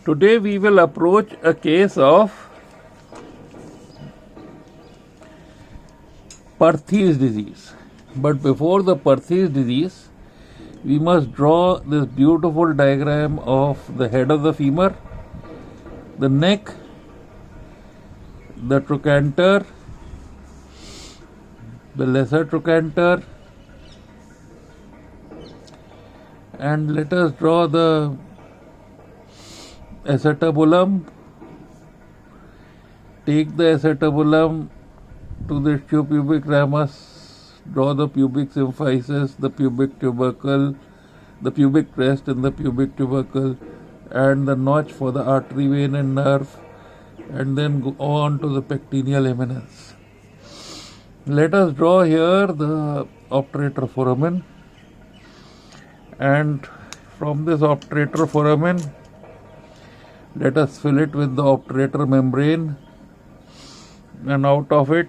Today we will approach a case of Perthes disease. But before the Perthes disease, we must draw this beautiful diagram of the head of the femur, the neck, the trochanter, the lesser trochanter, and let us draw the acetabulum. Take the acetabulum to the pubic ramus, draw the pubic symphysis, the pubic tubercle, the pubic crest and the pubic tubercle, and the notch for the artery, vein and nerve, and then go on to the pectineal eminence. Let us draw here the obturator foramen, and from this obturator foramen, let us fill it with the obturator membrane, and out of it,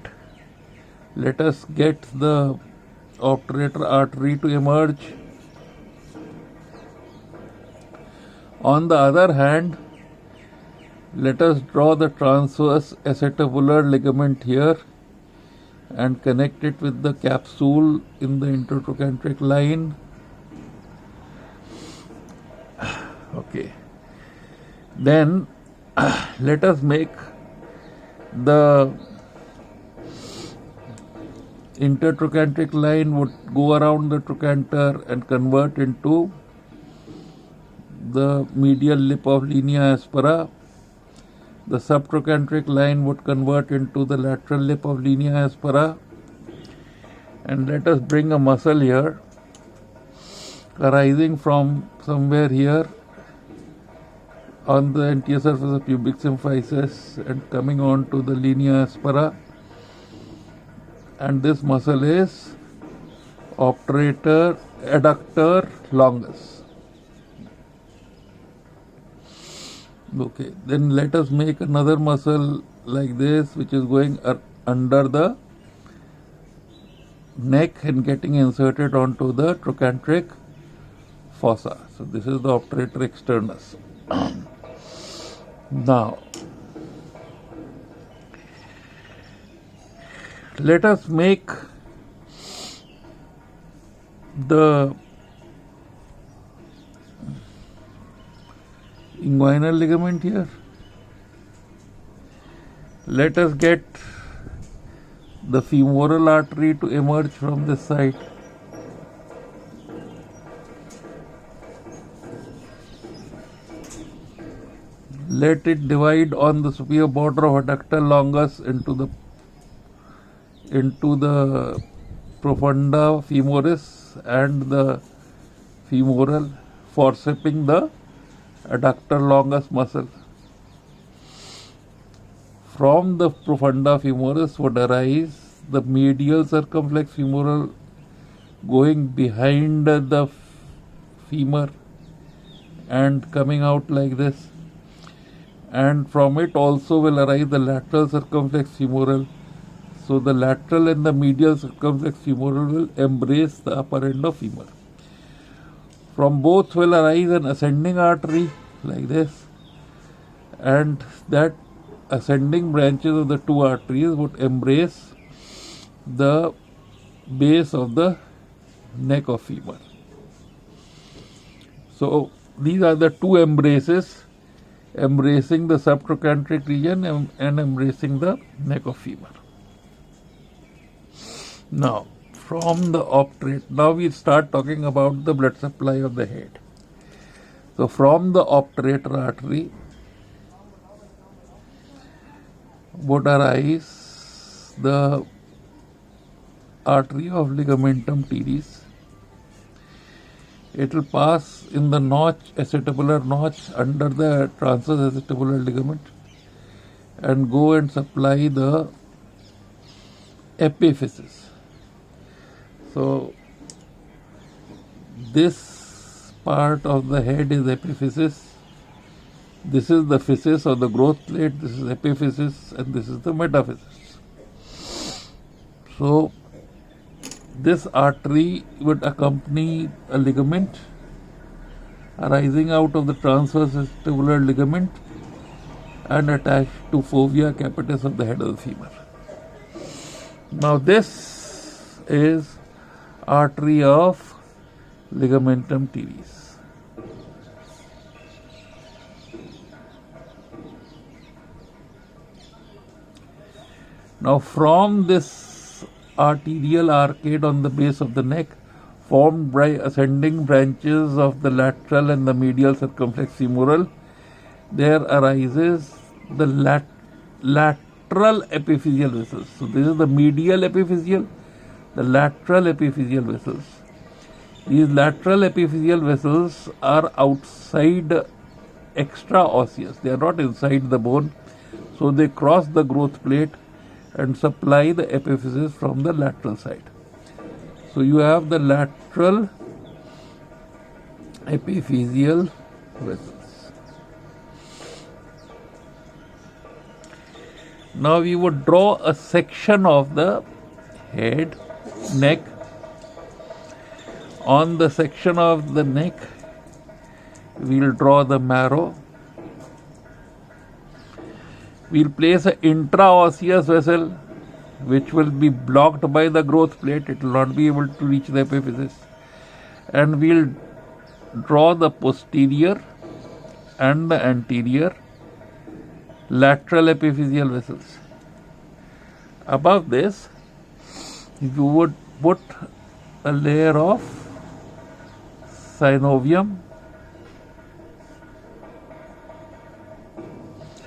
let us get the obturator artery to emerge. On the other hand, let us draw the transverse acetabular ligament here and connect it with the capsule in the intertrochanteric line. Okay. Then let us make the intertrochanteric line would go around the trochanter and convert into the medial lip of linea aspera. The subtrochanteric line would convert into the lateral lip of linea aspera. And let us bring a muscle here arising from somewhere here on the anterior surface of pubic symphysis and coming on to the linea aspera, and this muscle is obturator adductor longus. Okay, then let us make another muscle like this, which is going under the neck and getting inserted onto the trochanteric fossa. So this is the obturator externus. Now, let us make the inguinal ligament here. Let us get the femoral artery to emerge from this side. Let it divide on the superior border of adductor longus into the profunda femoris and the femoral, forcepping the adductor longus muscle. From the profunda femoris would arise the medial circumflex femoral going behind the femur and coming out like this. And from it also will arise the lateral circumflex femoral. So the lateral and the medial circumflex femoral will embrace the upper end of femur. From both will arise an ascending artery like this, and that ascending branches of the two arteries would embrace the base of the neck of femur. So these are the two embraces, embracing the subtrochanteric region and embracing the neck of femur. Now, from the obturator, now we start talking about the blood supply of the head. So, from the obturator artery would arise the artery of ligamentum teres. It will pass in the notch, acetabular notch under the transverse acetabular ligament and go and supply the epiphysis. So this part of the head is epiphysis. This is the physis or the growth plate, this is epiphysis, and this is the metaphysis. So this artery would accompany a ligament arising out of the transverse vestibular ligament and attached to fovea capitis of the head of the femur. Now this is artery of ligamentum teres. Now from this arterial arcade on the base of the neck, formed by ascending branches of the lateral and the medial circumflex femoral, there arises the lateral epiphyseal vessels. So this is the medial epiphyseal, the lateral epiphyseal vessels. These lateral epiphyseal vessels are outside extraosseous. They are not inside the bone. So they cross the growth plate and supply the epiphysis from the lateral side. So you have the lateral epiphyseal vessels. Now we would draw a section of the head, neck. On the section of the neck, we'll draw the marrow. We'll place an intraosseous vessel which will be blocked by the growth plate. It will not be able to reach the epiphysis. And we'll draw the posterior and the anterior lateral epiphyseal vessels. Above this, you would put a layer of synovium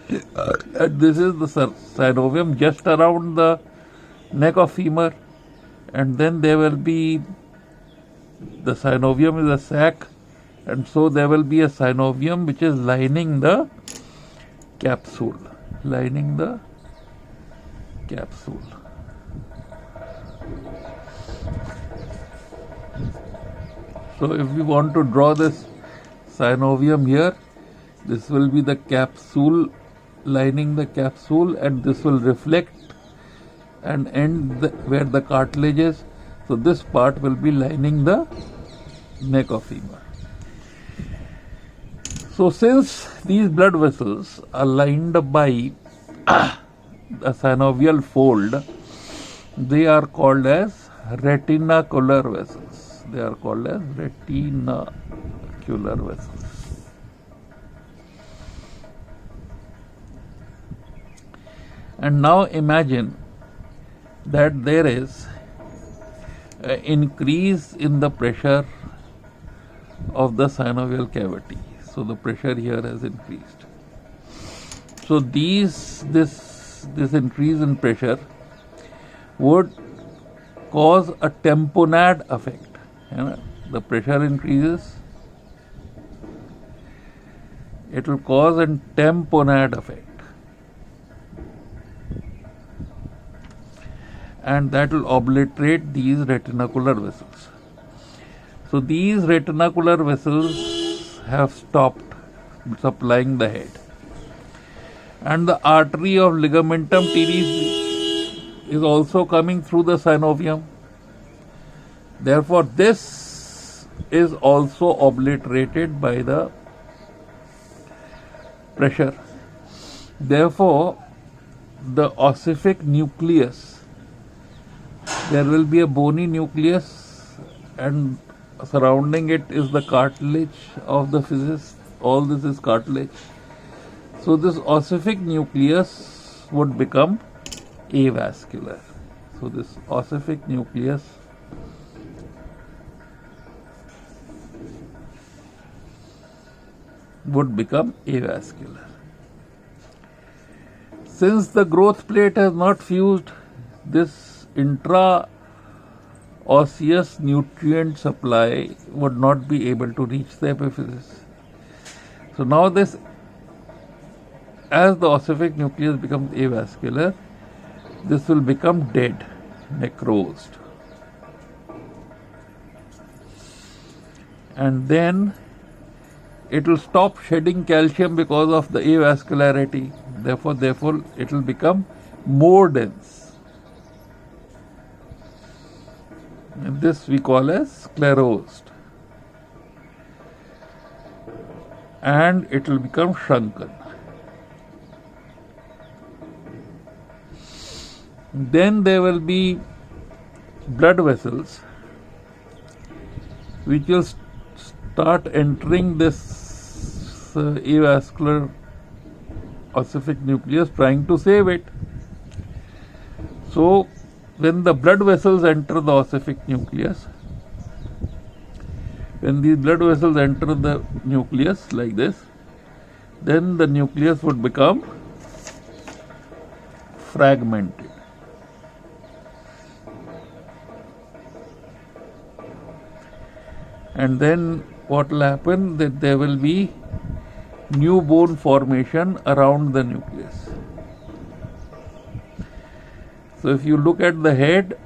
and this is the synovium just around the neck of femur, and then there will be the synovium is a sac, and so there will be a synovium which is lining the capsule, So if we want to draw this synovium here, this will be the capsule lining the capsule, and this will reflect and end where the cartilage is. So this part will be lining the neck of femur. So since these blood vessels are lined by a synovial fold, they are called as retinacular vessels. And now imagine that there is an increase in the pressure of the synovial cavity. So the pressure here has increased. So this increase in pressure would cause a tamponade effect. The pressure increases, it will cause a tamponade effect. And that will obliterate these retinacular vessels. So these retinacular vessels have stopped supplying the head. And the artery of ligamentum teres is also coming through the synovium. Therefore, this is also obliterated by the pressure. Therefore, the ossific nucleus, there will be a bony nucleus, and surrounding it is the cartilage of the physis. All this is cartilage. So this ossific nucleus would become avascular. So this ossific nucleus would become avascular. Since the growth plate has not fused, this intra-osseous nutrient supply would not be able to reach the epiphysis. So now this, as the ossific nucleus becomes avascular, this will become dead, necrosed. And then it will stop shedding calcium because of the avascularity. Therefore, it will become more dense. And this we call as sclerosed. and it will become shrunken. Then there will be blood vessels which will start entering this avascular ossific nucleus, trying to save it. So when the blood vessels enter the ossific nucleus, when these blood vessels enter the nucleus like this, then the nucleus would become fragmented. And then what will happen, that there will be new bone formation around the nucleus. So if you look at the head,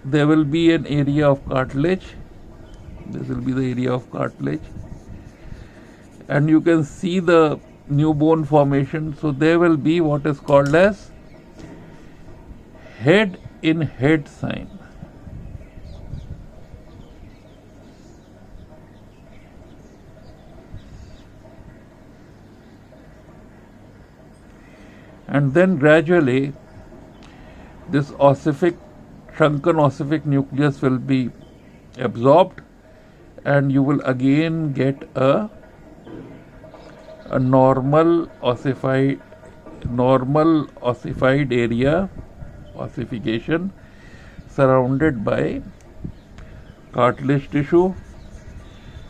there will be an area of cartilage. This will be the area of cartilage, and you can see the new bone formation. So there will be what is called as head in head sign. And then gradually this shrunken ossific nucleus will be absorbed, and you will again get a normal ossified area, ossification, surrounded by cartilage tissue,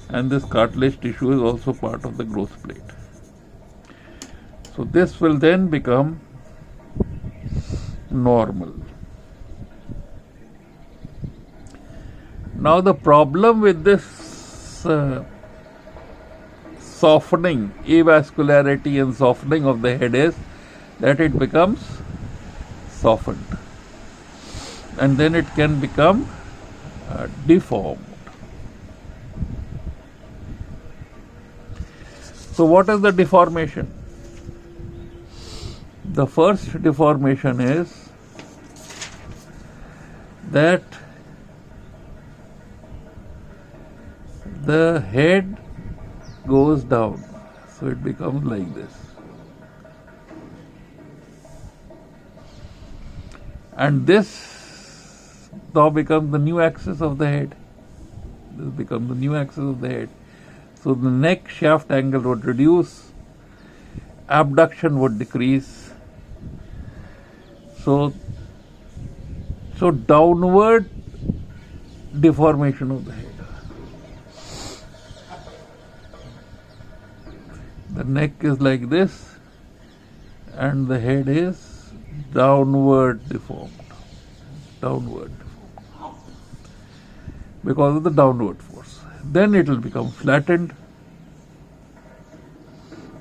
and this cartilage tissue is also part of the growth plate. So this will then become normal. Now the problem with this softening, avascularity and softening of the head is that it becomes softened, and then it can become deformed. So what is the deformation? The first deformation is that the head goes down, so it becomes like this. And this now becomes the new axis of the head. This becomes the new axis of the head. So the neck shaft angle would reduce, abduction would decrease. So downward deformation of the head. The neck is like this, and the head is downward deformed. Because of the downward force. Then it will become flattened.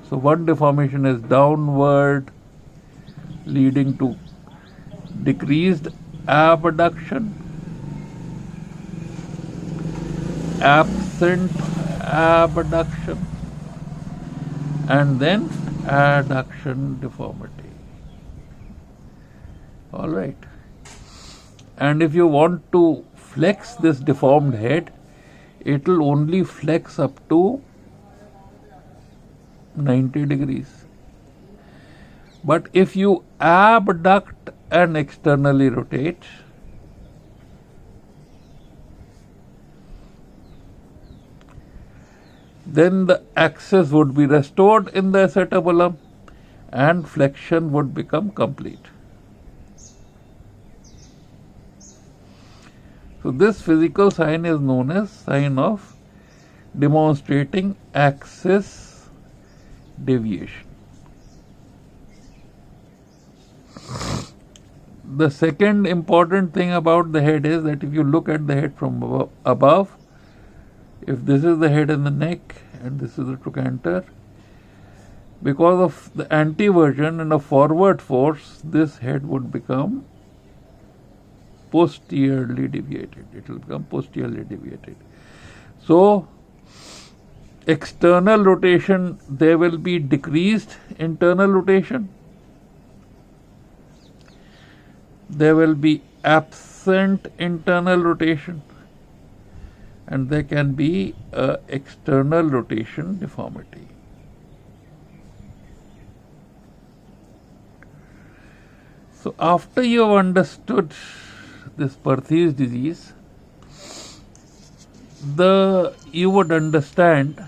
So one deformation is downward, leading to decreased abduction, absent abduction, and then adduction deformity. All right. And if you want to flex this deformed head, it will only flex up to 90 degrees. But if you abduct and externally rotate, then the axis would be restored in the acetabulum and flexion would become complete. So this physical sign is known as sign of demonstrating axis deviation. The second important thing about the head is that if you look at the head from above, if this is the head and the neck and this is the trochanter, because of the antiversion and a forward force, this head would become posteriorly deviated. It will become posteriorly deviated. So, external rotation, there will be decreased internal rotation. There will be absent internal rotation. and there can be a external rotation deformity. So after you have understood this Perthes disease, you would understand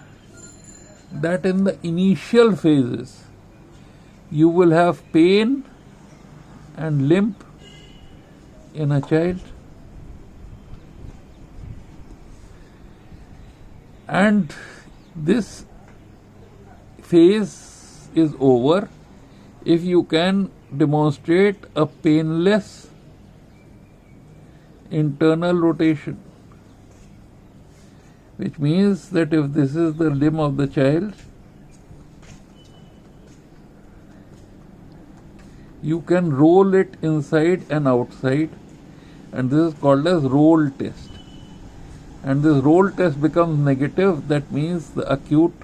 that in the initial phases you will have pain and limp in a child, and this phase is over if you can demonstrate a painless internal rotation, which means that if this is the limb of the child, you can roll it inside and outside, and this is called as roll test. And this roll test becomes negative, that means the acute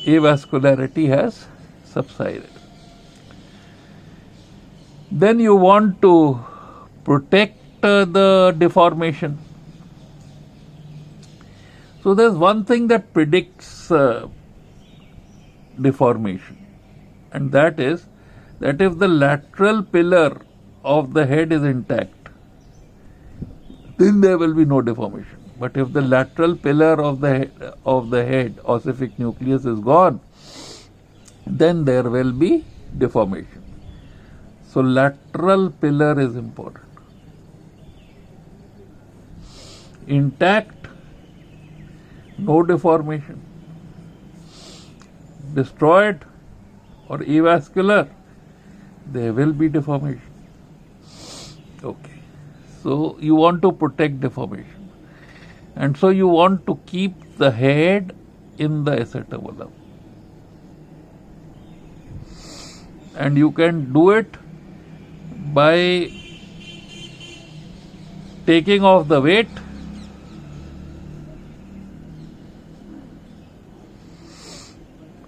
avascularity has subsided. Then you want to protect the deformation. So there's one thing that predicts deformation, and that is that if the lateral pillar of the head is intact, then there will be no deformation. But if the lateral pillar of the head, ossific nucleus, is gone, then there will be deformation. So lateral pillar is important. Intact, no deformation. Destroyed or avascular, there will be deformation. Okay. So you want to protect deformation. And so you want to keep the head in the acetabulum. And you can do it by taking off the weight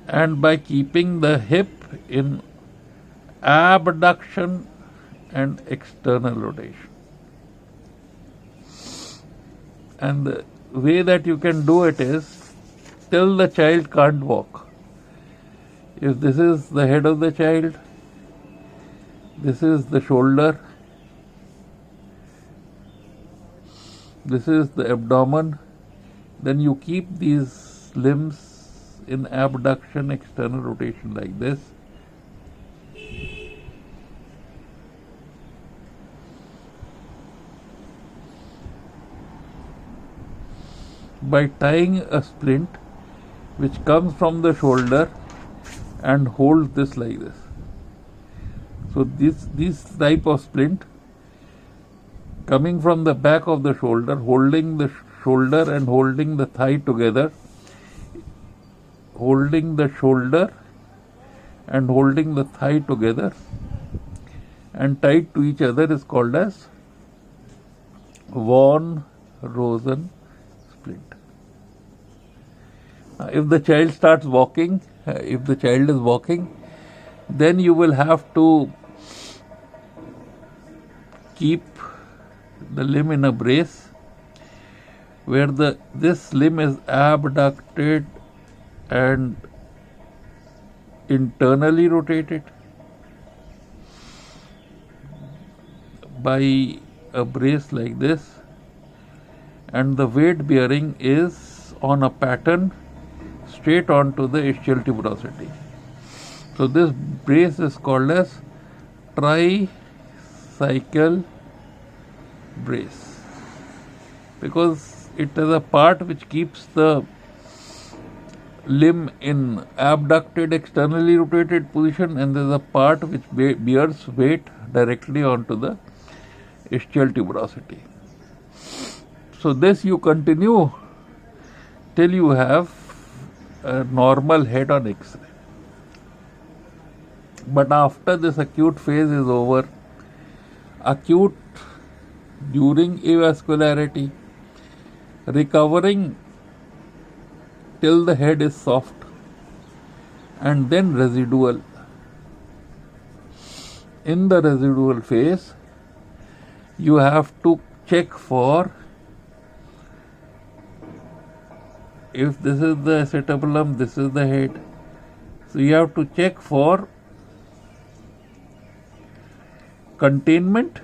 and by keeping the hip in abduction and external rotation. And the way that you can do it is till the child can't walk. If this is the head of the child, this is the shoulder, this is the abdomen, then you keep these limbs in abduction, external rotation like this. By tying a splint which comes from the shoulder and holds this like this. So this type of splint coming from the back of the shoulder, holding the shoulder and holding the thigh together, holding the shoulder and holding the thigh together and tied to each other is called as Von Rosen splint. Now, if the child starts walking, if the child is walking, then you will have to keep the limb in a brace where this limb is abducted and internally rotated by a brace like this, and the weight bearing is on a pattern straight onto the ischial tuberosity. So this brace is called as tricycle brace because it is a part which keeps the limb in abducted, externally rotated position, and there is a part which bears weight directly onto the ischial tuberosity. So this you continue till you have a normal head on X-ray. But after this acute phase is over, acute during avascularity, recovering till the head is soft, and then residual. In the residual phase, you have to check for if this is the acetabulum, this is the head. So you have to check for containment,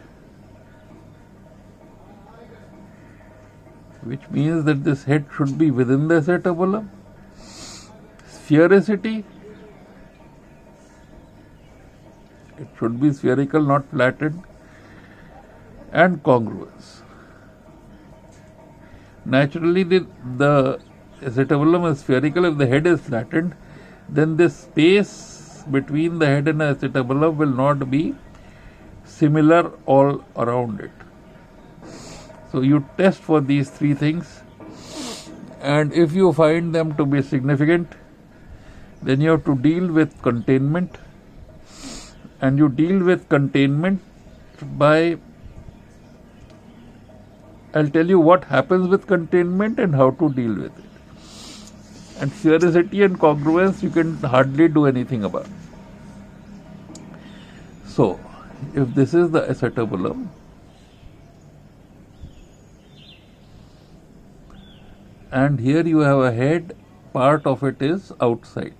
which means that this head should be within the acetabulum. Sphericity, it should be spherical, not flattened. And congruence. Naturally, the acetabulum is spherical. If the head is flattened, then this space between the head and the acetabulum will not be similar all around it. So you test for these three things, and if you find them to be significant, then you have to deal with containment, and you deal with containment by, I'll tell you what happens with containment and how to deal with it. And sphericity and congruence you can hardly do anything about. So, if this is the acetabulum, and here you have a head, part of it is outside.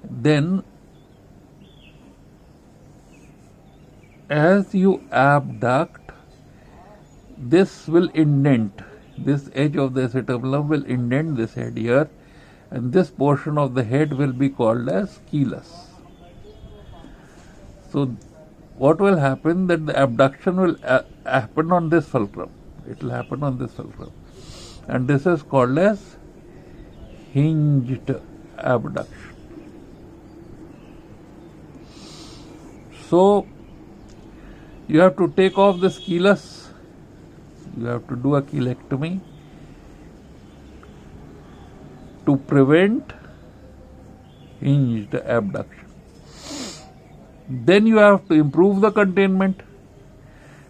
Then, as you abduct, this will indent. This edge of the acetabulum will indent this head here, and this portion of the head will be called as chylus. So, what will happen, that the abduction will happen on this fulcrum. It will happen on this fulcrum, and this is called as hinged abduction. So, you have to take off this chylus. You have to do a chelectomy to prevent hinged abduction. Then you have to improve the containment,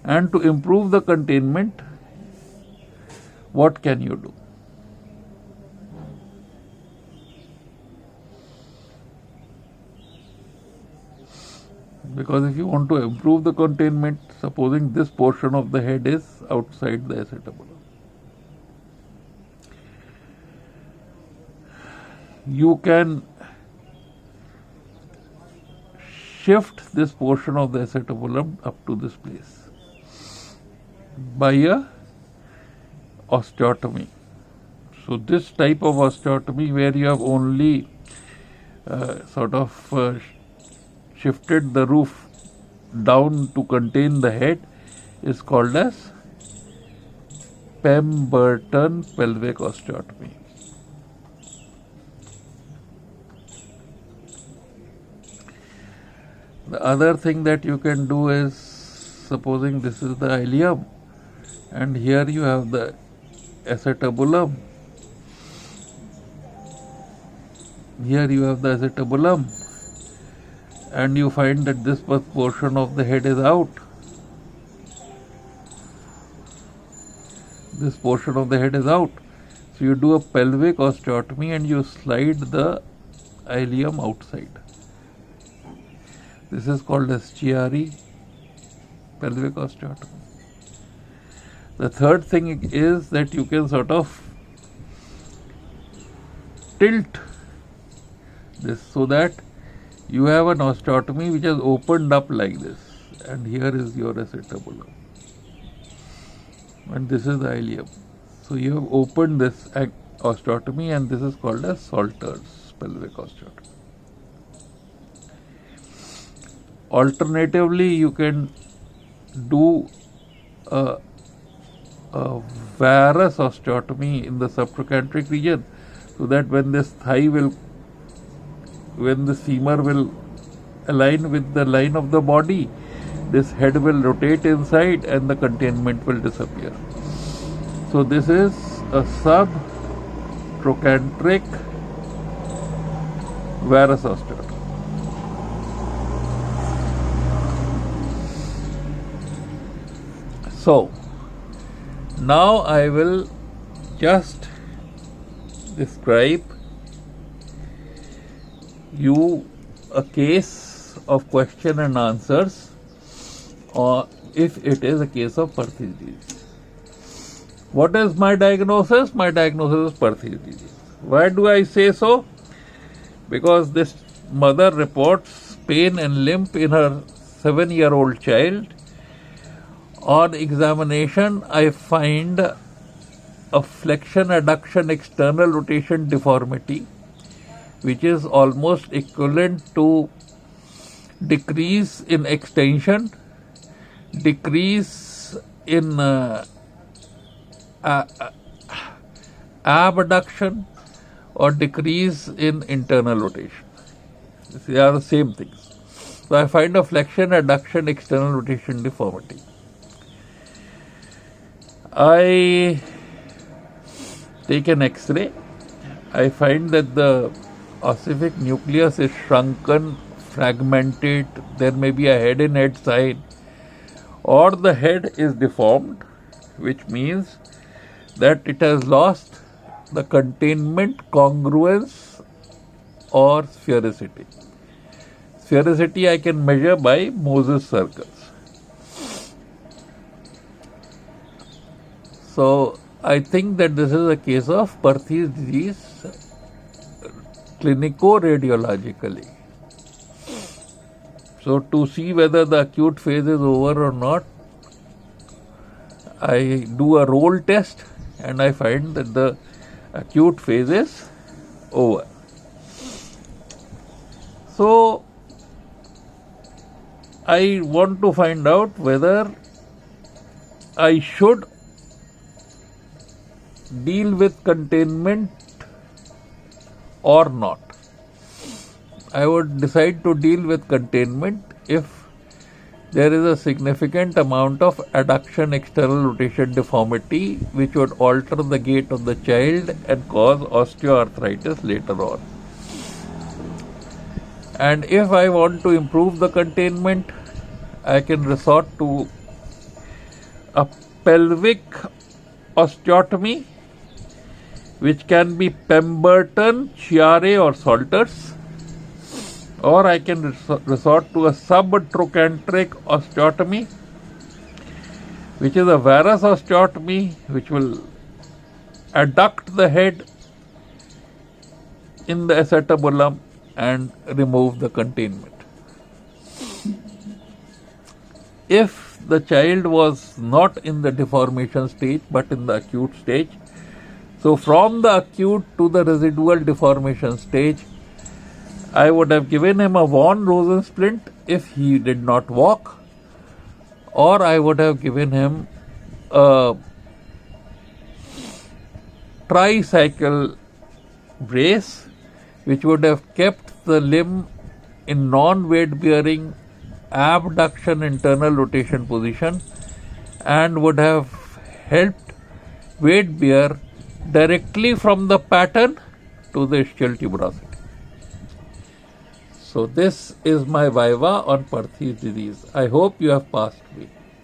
and to improve the containment, what can you do? Because if you want to improve the containment, supposing this portion of the head is outside the acetabulum, you can shift this portion of the acetabulum up to this place by a osteotomy. So this type of osteotomy, where you have only shifted the roof down to contain the head, is called as Pemberton pelvic osteotomy. The other thing that you can do is, supposing this is the ileum, and here you have the acetabulum. Here you have the acetabulum, and you find that this portion of the head is out. This portion of the head is out. So you do a pelvic osteotomy and you slide the ileum outside. This is called as Chiari pelvic osteotomy. The third thing is that you can sort of tilt this so that you have an osteotomy which has opened up like this, and here is your acetabulum, and this is the ileum. So you have opened this osteotomy, and this is called as Salter's pelvic osteotomy. Alternatively, you can do a varus osteotomy in the subtrochanteric region, so that when this femur will align with the line of the body, this head will rotate inside and the containment will disappear. So this is a subtrochanteric varus osteotomy. So now I will just describe you a case of question and answers, or if it is a case of Perthes disease. What is my diagnosis? My diagnosis is Perthes disease. Why do I say so? Because this mother reports pain and limp in her 7-year-old child. On examination, I find a flexion adduction external rotation deformity, which is almost equivalent to decrease in extension, decrease in abduction, or decrease in internal rotation. They are the same things. So I find a flexion adduction external rotation deformity. I take an X-ray. I find that the ossific nucleus is shrunken, fragmented. There may be a head in head sign, or the head is deformed, which means that it has lost the containment, congruence, or sphericity. Sphericity I can measure by Moses circles. So I think that this is a case of Perthes disease clinico-radiologically. So to see whether the acute phase is over or not, I do a roll test and I find that the acute phase is over. So I want to find out whether I should deal with containment or not. I would decide to deal with containment if there is a significant amount of adduction external rotation deformity which would alter the gait of the child and cause osteoarthritis later on. And if I want to improve the containment, I can resort to a pelvic osteotomy, which can be Pemberton, Chiari, or Salters, or I can resort to a subtrochanteric osteotomy, which is a varus osteotomy, which will adduct the head in the acetabulum and remove the containment. If the child was not in the deformation stage but in the acute stage, so from the acute to the residual deformation stage, I would have given him a von Rosensplint if he did not walk, or I would have given him a tricycle brace, which would have kept the limb in non-weight bearing abduction internal rotation position and would have helped weight bear directly from the pattern to the ischial tuberosity. So this is my viva on Perthes disease. I hope you have passed me.